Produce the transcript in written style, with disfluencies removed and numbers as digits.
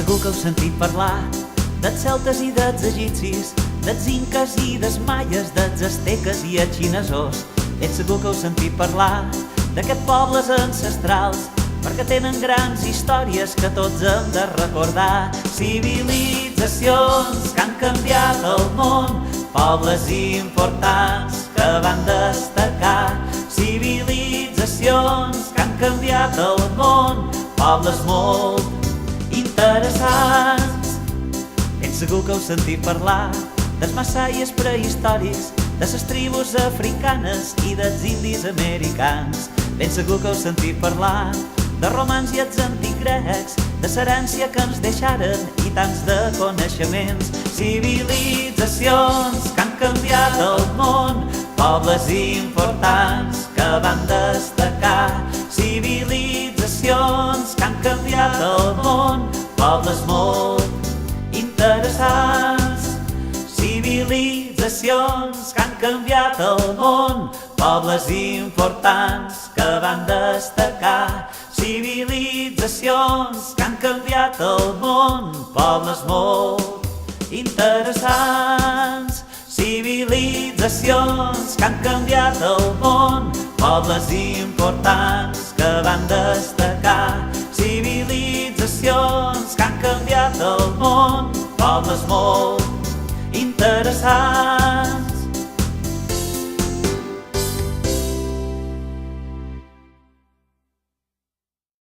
segur que heu sentit parlar dels celtes i dels egipcis, dels inques i dels maies, dels asteques i els xinesos. Ben segur que heu sentit parlar d'aquests pobles ancestrals, perquè tenen grans històries que tots hem de recordar. Civilitzacions que han canviat el món, pobles importants que van destacar. Civilitzacions que han canviat el món, pobles molt interessants. Ben segur que heu sentit parlar dels massaies prehistòrics, de les tribus africanes i dels indis americans. Ben segur que heu sentit parlar de romans i els antics grecs, de l'herència que ens deixaren i tants de coneixements. Civilitzacions que han canviat el món, pobles importants que van destacar. Civilitzacions que han canviat el món, pobles molt interessants. Civilitzacions que han canviat el món, pobles importants que van destacar. Civilitzacions que han canviat el món, pobles molt interessants. Civilitzacions que han canviat el món, pobles importants que van destacar. Civilitzacions que han canviat el món, pobles molt interessants.